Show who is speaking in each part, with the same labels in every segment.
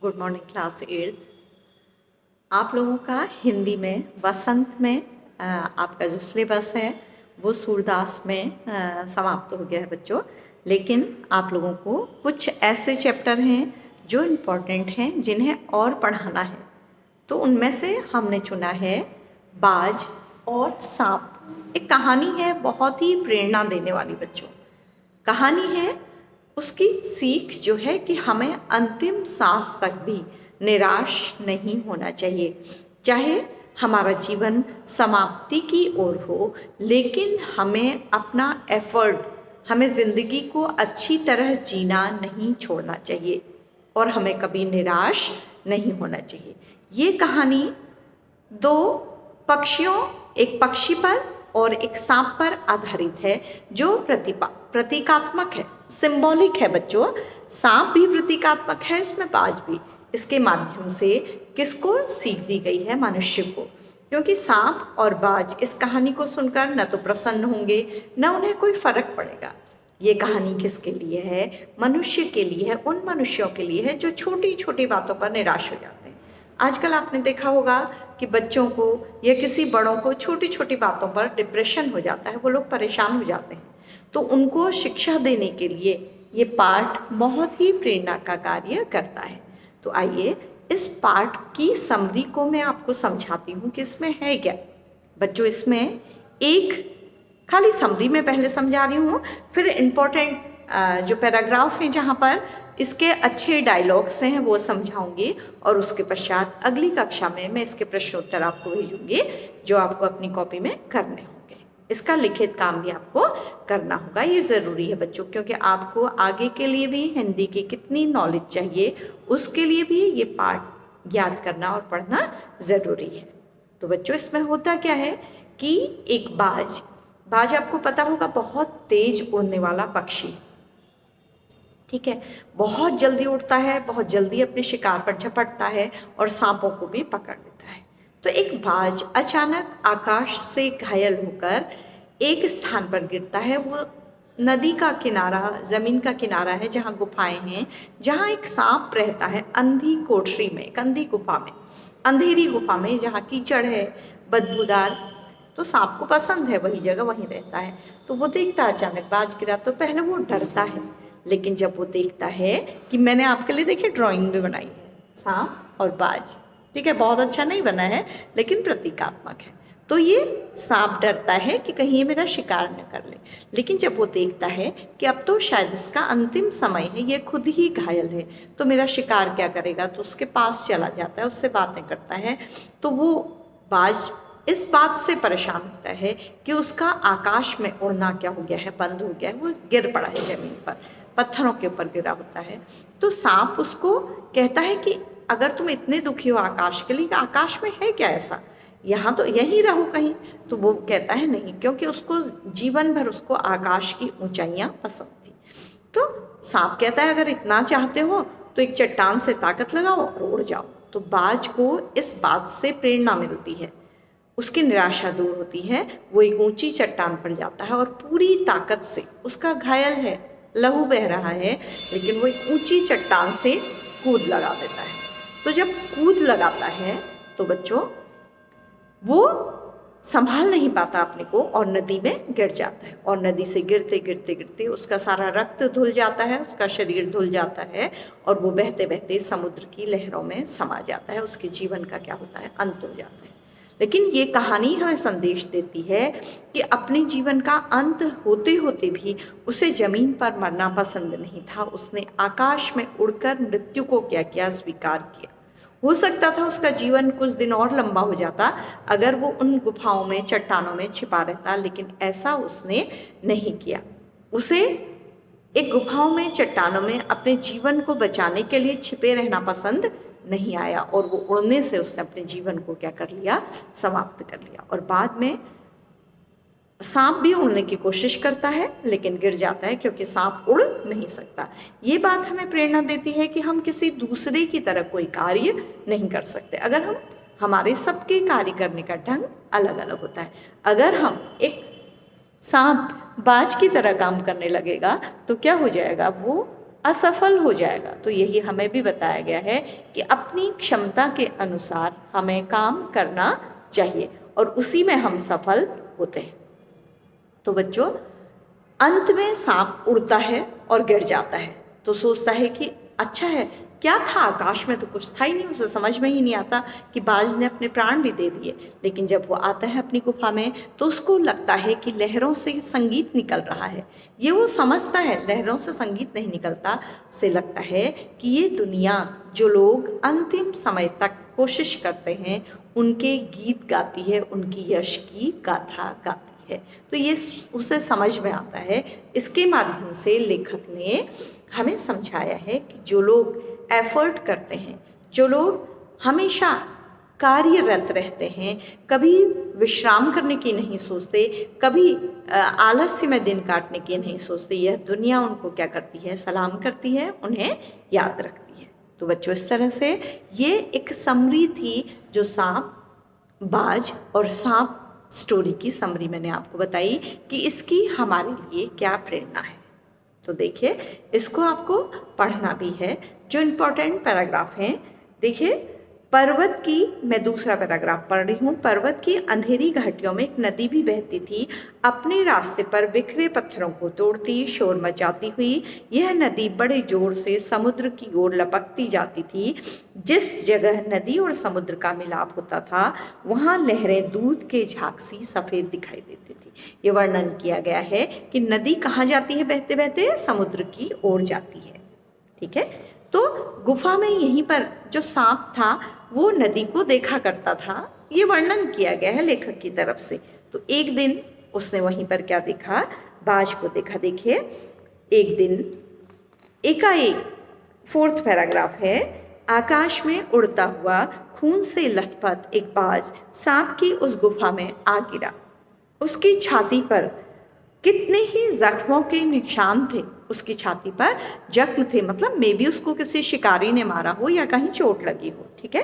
Speaker 1: Good morning class 8। आप लोगों का हिंदी में वसंत में आपका जो सिलेबस है वो सूरदास में समाप्त हो गया है बच्चों। लेकिन आप लोगों को कुछ ऐसे चैप्टर हैं जो इम्पोर्टेंट हैं जिन्हें और पढ़ाना है। तो उनमें से हमने चुना है बाज और सांप। एक कहानी है बहुत ही प्रेरणा देने वाली बच्चों। कहानी है, उसकी सीख जो है कि हमें अंतिम सांस तक भी निराश नहीं होना चाहिए, चाहे हमारा जीवन समाप्ति की ओर हो, लेकिन हमें अपना एफर्ट, हमें ज़िंदगी को अच्छी तरह जीना नहीं छोड़ना चाहिए और हमें कभी निराश नहीं होना चाहिए। ये कहानी दो पक्षियों, एक पक्षी पर और एक सांप पर आधारित है जो प्रतीकात्मक है, सिंबॉलिक है बच्चों। सांप भी प्रतीकात्मक है, इसमें बाज भी। इसके माध्यम से किसको सीख दी गई है? मनुष्य को। क्योंकि सांप और बाज इस कहानी को सुनकर न तो प्रसन्न होंगे, न उन्हें कोई फर्क पड़ेगा। ये कहानी किसके लिए है? मनुष्य के लिए है, उन मनुष्यों के लिए है जो छोटी छोटी बातों पर निराश हो जाते हैं। आजकल आपने देखा होगा कि बच्चों को या किसी बड़ों को छोटी छोटी बातों पर डिप्रेशन हो जाता है, वो लोग परेशान हो जाते हैं। तो उनको शिक्षा देने के लिए ये पाठ बहुत ही प्रेरणा का कार्य करता है। तो आइए इस पाठ की समरी को मैं आपको समझाती हूँ कि इसमें है क्या। बच्चों, इसमें एक खाली समरी में पहले समझा रही हूँ, फिर इम्पोर्टेंट जो पैराग्राफ हैं जहाँ पर इसके अच्छे डायलॉग्स हैं वो समझाऊंगी, और उसके पश्चात अगली कक्षा में मैं इसके प्रश्नोत्तर आपको भेजूंगी जो आपको अपनी कॉपी में करने होंगे। इसका लिखित काम भी आपको करना होगा। ये ज़रूरी है बच्चों, क्योंकि आपको आगे के लिए भी हिंदी की कितनी नॉलेज चाहिए उसके लिए भी ये पाठ याद करना और पढ़ना ज़रूरी है। तो बच्चों, इसमें होता क्या है कि एक बाज आपको पता होगा बहुत तेज उड़ने वाला पक्षी, ठीक है, बहुत जल्दी उड़ता है, बहुत जल्दी अपने शिकार पर झपटता है और सांपों को भी पकड़ लेता है। तो एक बाज अचानक आकाश से घायल होकर एक स्थान पर गिरता है। वो नदी का किनारा, ज़मीन का किनारा है जहाँ गुफाएं हैं, जहाँ एक सांप रहता है अंधी कोठरी में, एक अंधी गुफा में, अंधेरी गुफा में जहाँ कीचड़ है, बदबूदार। तो सांप को पसंद है वही जगह, वहीं रहता है। तो वो देखता है अचानक बाज गिरा, तो पहले वो डरता है, लेकिन जब वो देखता है कि मैंने आपके लिए देखिए ड्राइंग भी बनाई है, सांप और बाज, ठीक है, बहुत अच्छा नहीं बना है लेकिन प्रतीकात्मक है। तो ये सांप डरता है कि कहीं ये मेरा शिकार न कर ले, लेकिन जब वो देखता है कि अब तो शायद इसका अंतिम समय है, ये खुद ही घायल है, तो मेरा शिकार क्या करेगा, तो उसके पास चला जाता है, उससे बातें करता है। तो वो बाज इस बात से परेशान होता है कि उसका आकाश में उड़ना क्या हो गया है, बंद हो गया है, वो गिर पड़ा है ज़मीन पर, पत्थरों के ऊपर गिरा होता है। तो सांप उसको कहता है कि अगर तुम इतने दुखी हो आकाश के लिए, आकाश में है क्या ऐसा, यहाँ तो यहीं रहो कहीं। तो वो कहता है नहीं, क्योंकि उसको जीवन भर उसको आकाश की ऊंचाइयाँ पसंद थी। तो सांप कहता है अगर इतना चाहते हो तो एक चट्टान से ताकत लगाओ और उड़ जाओ। तो बाज को इस बात से प्रेरणा मिलती है, उसकी निराशा दूर होती है। वो एक ऊंची चट्टान पर जाता है और पूरी ताकत से, उसका घायल है, लहू बह रहा है, लेकिन वो एक ऊंची चट्टान से कूद लगा देता है। तो जब कूद लगाता है तो बच्चों वो संभाल नहीं पाता अपने को और नदी में गिर जाता है, और नदी से गिरते गिरते गिरते उसका सारा रक्त धुल जाता है, उसका शरीर धुल जाता है, और वो बहते बहते समुद्र की लहरों में समा जाता है। उसके जीवन का क्या होता है, अंत हो जाता है। लेकिन ये कहानी हमें संदेश देती है कि अपने जीवन का अंत होते होते भी उसे जमीन पर मरना पसंद नहीं था। उसने आकाश में उड़कर मृत्यु को क्या किया, स्वीकार किया। हो सकता था उसका जीवन कुछ दिन और लंबा हो जाता अगर वो उन गुफाओं में, चट्टानों में छिपा रहता, लेकिन ऐसा उसने नहीं किया। उसे एक गुफाओं में, चट्टानों में अपने जीवन को बचाने के लिए छिपे रहना पसंद नहीं आया, और वो उड़ने से उसने अपने जीवन को क्या कर लिया, समाप्त कर लिया। और बाद में सांप भी उड़ने की कोशिश करता है लेकिन गिर जाता है, क्योंकि सांप उड़ नहीं सकता। ये बात हमें प्रेरणा देती है कि हम किसी दूसरे की तरह कोई कार्य नहीं कर सकते। अगर हम, हमारे सबके कार्य करने का ढंग अलग अलग होता है। अगर हम एक सांप बाज की तरह काम करने लगेगा तो क्या हो जाएगा, वो असफल हो जाएगा। तो यही हमें भी बताया गया है कि अपनी क्षमता के अनुसार हमें काम करना चाहिए और उसी में हम सफल होते हैं। तो बच्चों, अंत में सांप उड़ता है और गिर जाता है तो सोचता है कि अच्छा है, क्या था आकाश में, तो कुछ था ही नहीं, उसे समझ में ही नहीं आता कि बाज ने अपने प्राण भी दे दिए। लेकिन जब वो आता है अपनी गुफा में तो उसको लगता है कि लहरों से संगीत निकल रहा है। ये वो समझता है लहरों से संगीत नहीं निकलता, उसे लगता है कि ये दुनिया जो लोग अंतिम समय तक कोशिश करते हैं उनके गीत गाती है, उनकी यश की गाथा गाती है। तो ये उसे समझ में आता है। इसके माध्यम से लेखक ने हमें समझाया है कि जो लोग एफर्ट करते हैं, जो लोग हमेशा कार्यरत रहते हैं, कभी विश्राम करने की नहीं सोचते, कभी आलस्य में दिन काटने की नहीं सोचते, यह दुनिया उनको क्या करती है, सलाम करती है, उन्हें याद रखती है। तो बच्चों, इस तरह से ये एक समरी थी जो सांप, बाज और सांप स्टोरी की समरी मैंने आपको बताई कि इसकी हमारे लिए क्या प्रेरणा है। तो देखिए, इसको आपको पढ़ना भी है। जो इम्पोर्टेंट पैराग्राफ हैं, देखिए, पर्वत की, मैं दूसरा पैराग्राफ पढ़ रही हूँ। पर्वत की अंधेरी घाटियों में एक नदी भी बहती थी, अपने रास्ते पर बिखरे पत्थरों को तोड़ती, शोर मचाती हुई यह नदी बड़े जोर से समुद्र की ओर लपकती जाती थी। जिस जगह नदी और समुद्र का मिलाप होता था वहाँ लहरें दूध के झाग सी सफ़ेद दिखाई देती थी। ये वर्णन किया गया है कि नदी कहाँ जाती है बहते बहते, समुद्र की ओर जाती है। ठीक है, तो गुफा में यहीं पर जो सांप था वो नदी को देखा करता था, ये वर्णन किया गया है लेखक की तरफ से। तो एक दिन उसने वहीं पर क्या देखा, बाज को देखा। देखिए, एक दिन एकाएक, फोर्थ पैराग्राफ है, आकाश में उड़ता हुआ खून से लथपथ एक बाज सांप की उस गुफा में आ गिरा। उसकी छाती पर कितने ही जख्मों के निशान थे, उसकी छाती पर जख्म थे, मतलब मे भी उसको किसी शिकारी ने मारा हो या कहीं चोट लगी हो। ठीक है,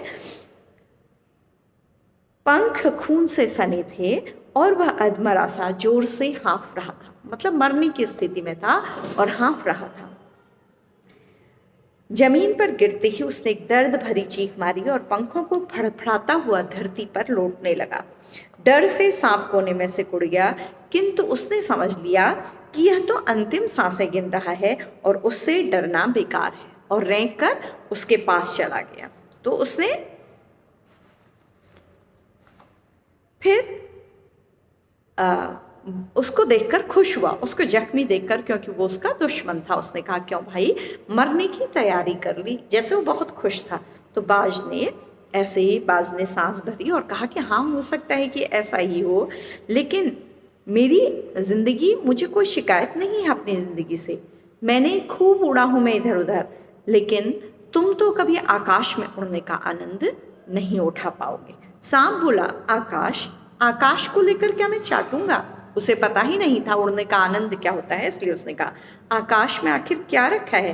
Speaker 1: पंख खून से सने थे और वह अधमरा सा जोर से हाँफ रहा था, मतलब मरने की स्थिति में था और हाँफ रहा था। जमीन पर गिरते ही उसने एक दर्द भरी चीख मारी और पंखों को फड़फड़ाता हुआ धरती पर लौटने लगा। डर से सांप कोने में से उड़ गया, किंतु उसने समझ लिया कि यह तो अंतिम सांसें गिन रहा है और उससे डरना बेकार है, और रेंक कर उसके पास चला गया। तो उसने फिर उसको देखकर खुश हुआ, उसको जख्मी देखकर, क्योंकि वो उसका दुश्मन था। उसने कहा, क्यों भाई, मरने की तैयारी कर ली, जैसे वो बहुत खुश था। तो बाज ने ऐसे ही, बाज ने सांस भरी और कहा कि हाँ, हो सकता है कि ऐसा ही हो, लेकिन मेरी ज़िंदगी, मुझे कोई शिकायत नहीं है अपनी ज़िंदगी से, मैंने खूब उड़ा हूँ मैं इधर उधर, लेकिन तुम तो कभी आकाश में उड़ने का आनंद नहीं उठा पाओगे। सांप बोला, आकाश, आकाश को लेकर क्या मैं चाटूंगा? उसे पता ही नहीं था उड़ने का आनंद क्या होता है, इसलिए उसने कहा, आकाश में आखिर क्या रखा है?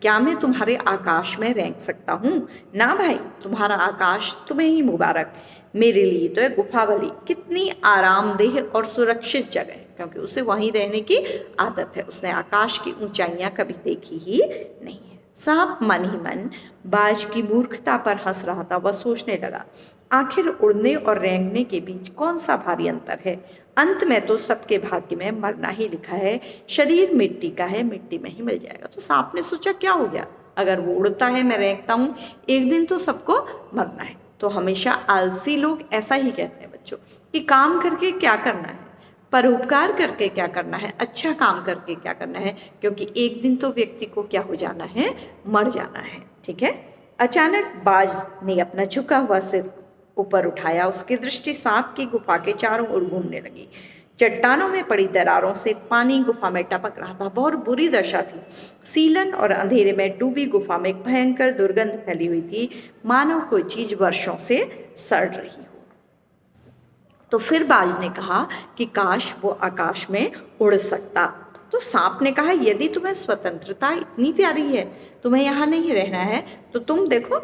Speaker 1: क्या मैं तुम्हारे आकाश में रेंक सकता हूँ? ना भाई, तुम्हारा आकाश तुम्हें ही मुबारक, मेरे लिए तो है गुफा वाली कितनी आरामदेह और सुरक्षित जगह है, क्योंकि उसे वहीं रहने की आदत है। उसने आकाश की ऊंचाइयां कभी देखी ही नहीं है। सांप मन ही मन बाज की मूर्खता पर हंस रहा था। वह सोचने लगा, आखिर उड़ने और रेंगने के बीच कौन सा भारी अंतर है? अंत में तो सबके भाग्य में मरना ही लिखा है। शरीर मिट्टी का है, मिट्टी में ही मिल जाएगा। तो सांप ने सोचा, क्या हो गया, अगर वो उड़ता है, मैं रेंगता हूँ, एक दिन तो सबको मरना है। तो हमेशा आलसी लोग ऐसा ही कहते हैं बच्चों कि काम करके क्या करना है, परोपकार करके क्या करना है, अच्छा काम करके क्या करना है, क्योंकि एक दिन तो व्यक्ति को क्या हो जाना है, मर जाना है। ठीक है, अचानक बाज ने अपना झुका हुआ सिर ऊपर उठाया। उसकी दृष्टि सांप की गुफा के चारों ओर घूमने लगी। चट्टानों में पड़ी दरारों से पानी गुफा में टपक रहा था। बहुत बुरी दशा थी। सीलन और अंधेरे में डूबी गुफा में एक भयंकर दुर्गंध फैली हुई थी, मानो कोई चीज वर्षों से सड़ रही हो। तो फिर बाज ने कहा कि काश वो आकाश में उड़ सकता। तो सांप ने कहा, यदि तुम्हें स्वतंत्रता इतनी प्यारी है, तुम्हें यहाँ नहीं रहना है, तो तुम देखो,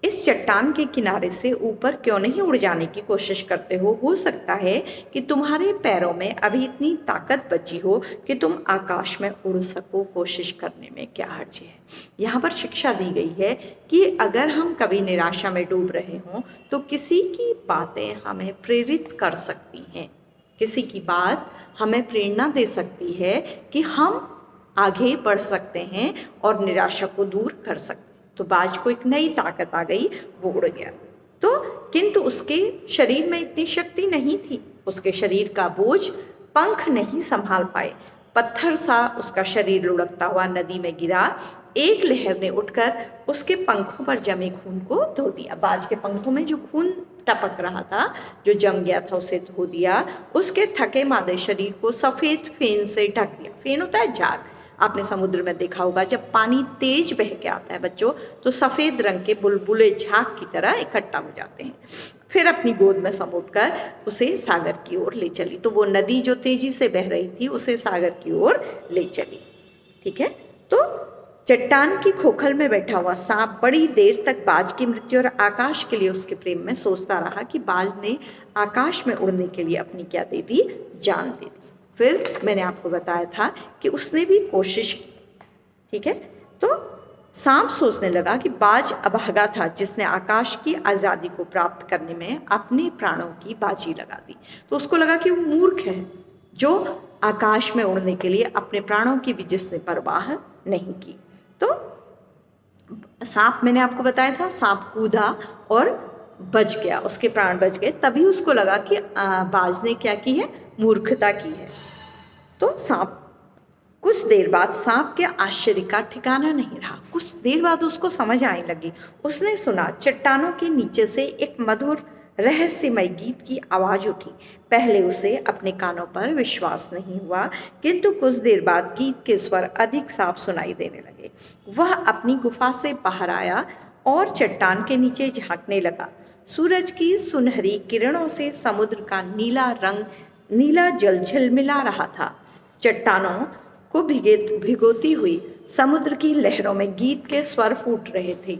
Speaker 1: इस चट्टान के किनारे से ऊपर क्यों नहीं उड़ जाने की कोशिश करते हो सकता है कि तुम्हारे पैरों में अभी इतनी ताकत बची हो कि तुम आकाश में उड़ सको, कोशिश करने में क्या हर्ज है। यहाँ पर शिक्षा दी गई है कि अगर हम कभी निराशा में डूब रहे हों तो किसी की बातें हमें प्रेरित कर सकती हैं, किसी की बात हमें प्रेरणा दे सकती है कि हम आगे बढ़ सकते हैं और निराशा को दूर कर सकते हैं। तो बाज को एक नई ताकत आ गई, वो उड़ गया। तो किंतु उसके शरीर में इतनी शक्ति नहीं थी, उसके शरीर का बोझ पंख नहीं संभाल पाए। पत्थर सा उसका शरीर लुढ़कता हुआ नदी में गिरा। एक लहर ने उठकर उसके पंखों पर जमे खून को धो दिया। बाज के पंखों में जो खून टपक रहा था, जो जम गया था, उसे धो दिया। उसके थके मादे शरीर को सफेद फेन से ढक दिया। फेन होता है झाग, आपने समुद्र में देखा होगा, जब पानी तेज बह के आता है बच्चों तो सफ़ेद रंग के बुलबुले झाग की तरह इकट्ठा हो जाते हैं। फिर अपनी गोद में समेटकर उसे सागर की ओर ले चली। तो वो नदी जो तेजी से बह रही थी उसे सागर की ओर ले चली। ठीक है, तो चट्टान की खोखल में बैठा हुआ सांप बड़ी देर तक बाज की मृत्यु और आकाश के लिए उसके प्रेम में सोचता रहा कि बाज ने आकाश में उड़ने के लिए अपनी क्या दे दी, जान दे दी। फिर मैंने आपको बताया था कि उसने भी कोशिश की। ठीक है, तो सांप सोचने लगा कि बाज अभागा था जिसने आकाश की आज़ादी को प्राप्त करने में अपने प्राणों की बाजी लगा दी। तो उसको लगा कि वो मूर्ख है जो आकाश में उड़ने के लिए अपने प्राणों की भी जिसने परवाह नहीं की। तो सांप, मैंने आपको बताया था, सांप कूदा और बच गया, उसके प्राण बच गए। तभी उसको लगा कि बाज ने क्या की है, मूर्खता की है। तो सांप, कुछ देर बाद सांप के आश्चर्य का ठिकाना नहीं रहा। कुछ देर बाद उसको समझ आने लगी। उसने सुना चट्टानों के नीचे से एक मधुर रहस्यमय गीत की आवाज़ उठी। पहले उसे अपने कानों पर विश्वास नहीं हुआ, किंतु कुछ देर बाद गीत के स्वर अधिक साफ सुनाई देने लगे। वह अपनी गुफा से बाहर आया और चट्टान के नीचे झांकने लगा। सूरज की सुनहरी किरणों से समुद्र का नीला जल झिलमिला रहा था। चट्टानों को भिगोती हुई समुद्र की लहरों में गीत के स्वर फूट रहे थे।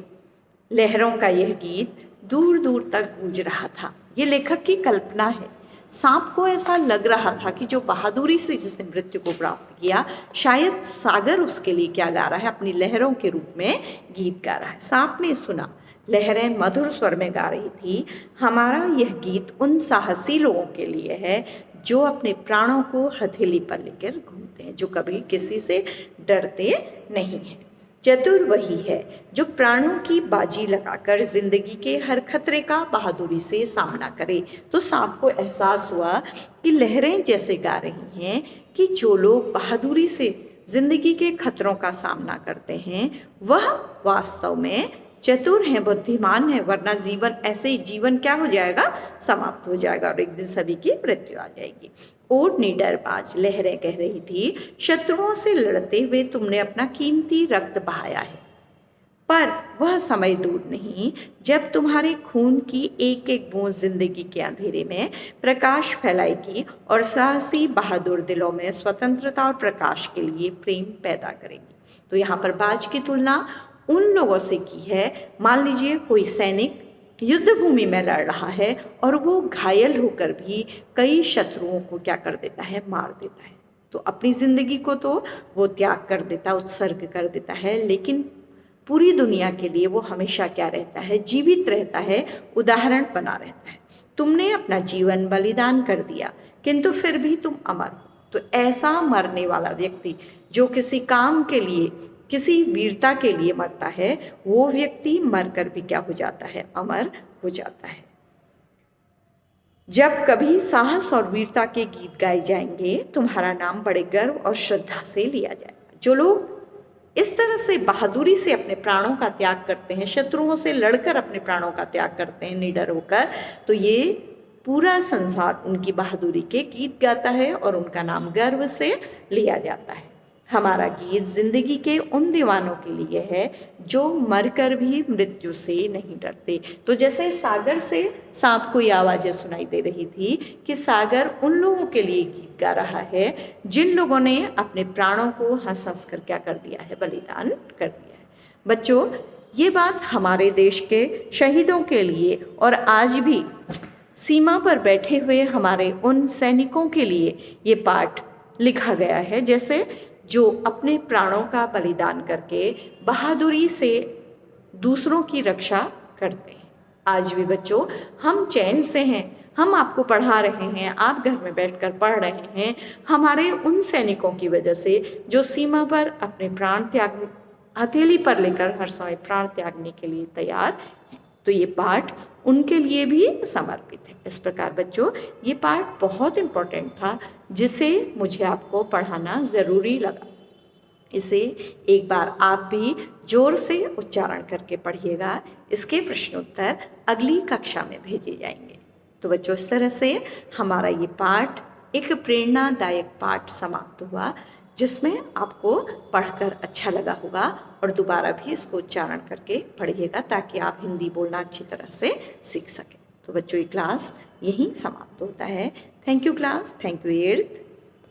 Speaker 1: लहरों का यह गीत दूर दूर तक गूंज रहा था। ये लेखक की कल्पना है। सांप को ऐसा लग रहा था कि जो बहादुरी से जिसने मृत्यु को प्राप्त किया, शायद सागर उसके लिए क्या गा रहा है, अपनी लहरों के रूप में गीत गा रहा है। सांप ने सुना, लहरें मधुर स्वर में गा रही थी, हमारा यह गीत उन साहसी लोगों के लिए है जो अपने प्राणों को हथेली पर लेकर घूमते हैं, जो कभी किसी से डरते नहीं हैं। चतुर वही है जो प्राणों की बाजी लगाकर जिंदगी के हर खतरे का बहादुरी से सामना करे। तो सांप को एहसास हुआ कि लहरें जैसे गा रही हैं कि जो लोग बहादुरी से जिंदगी के खतरों का सामना करते हैं वह वास्तव में चतुर हैं, बुद्धिमान हैं, वरना जीवन ऐसे ही जीवन क्या हो जाएगा, समाप्त हो जाएगा और एक दिन सभी की मृत्यु आ जाएगी। ओट निडर बाज, लहरें कह रही थी, शत्रुओं से लड़ते हुए तुमने अपना कीमती रक्त बहाया है, पर वह समय दूर नहीं जब तुम्हारे खून की एक एक बूंद जिंदगी के अंधेरे में प्रकाश फैलाएगी और साहसी बहादुर दिलों में स्वतंत्रता और प्रकाश के लिए प्रेम पैदा करेगी। तो यहाँ पर बाज की तुलना उन लोगों से की है, मान लीजिए कोई सैनिक युद्ध भूमि में लड़ रहा है और वो घायल होकर भी कई शत्रुओं को क्या कर देता है, मार देता है। तो अपनी जिंदगी को तो वो त्याग कर देता, उत्सर्ग कर देता है, लेकिन पूरी दुनिया के लिए वो हमेशा क्या रहता है, जीवित रहता है, उदाहरण बना रहता है। तुमने अपना जीवन बलिदान कर दिया किंतु फिर भी तुम अमर हो। तो ऐसा मरने वाला व्यक्ति जो किसी काम के लिए, किसी वीरता के लिए मरता है, वो व्यक्ति मरकर भी क्या हो जाता है, अमर हो जाता है। जब कभी साहस और वीरता के गीत गाए जाएंगे, तुम्हारा नाम बड़े गर्व और श्रद्धा से लिया जाएगा। जो लोग इस तरह से बहादुरी से अपने प्राणों का त्याग करते हैं, शत्रुओं से लड़कर अपने प्राणों का त्याग करते हैं निडर होकर, तो ये पूरा संसार उनकी बहादुरी के गीत गाता है और उनका नाम गर्व से लिया जाता है। हमारा गीत जिंदगी के उन दीवानों के लिए है जो मरकर भी मृत्यु से नहीं डरते। तो जैसे सागर से सांप को ये आवाज़ें सुनाई दे रही थी कि सागर उन लोगों के लिए गीत गा रहा है जिन लोगों ने अपने प्राणों को हंस हंस कर क्या कर दिया है, बलिदान कर दिया है। बच्चों, ये बात हमारे देश के शहीदों के लिए और आज भी सीमा पर बैठे हुए हमारे उन सैनिकों के लिए ये पाठ लिखा गया है, जैसे जो अपने प्राणों का बलिदान करके बहादुरी से दूसरों की रक्षा करते हैं। आज भी बच्चों हम चैन से हैं, हम आपको पढ़ा रहे हैं, आप घर में बैठकर पढ़ रहे हैं, हमारे उन सैनिकों की वजह से जो सीमा पर अपने प्राण त्याग हथेली पर लेकर हर समय प्राण त्यागने के लिए तैयार हैं। तो ये पाठ उनके लिए भी समर्पित है। इस प्रकार बच्चों ये पाठ बहुत इम्पोर्टेंट था, जिसे मुझे आपको पढ़ाना ज़रूरी लगा। इसे एक बार आप भी जोर से उच्चारण करके पढ़िएगा। इसके प्रश्नोत्तर अगली कक्षा में भेजे जाएंगे। तो बच्चों इस तरह से हमारा ये पाठ एक प्रेरणादायक पाठ समाप्त हुआ, जिसमें आपको पढ़कर अच्छा लगा होगा और दोबारा भी इसको उच्चारण करके पढ़िएगा, ताकि आप हिंदी बोलना अच्छी तरह से सीख सकें। तो बच्चों ये क्लास यहीं समाप्त होता है। Thank you class, thank you earth.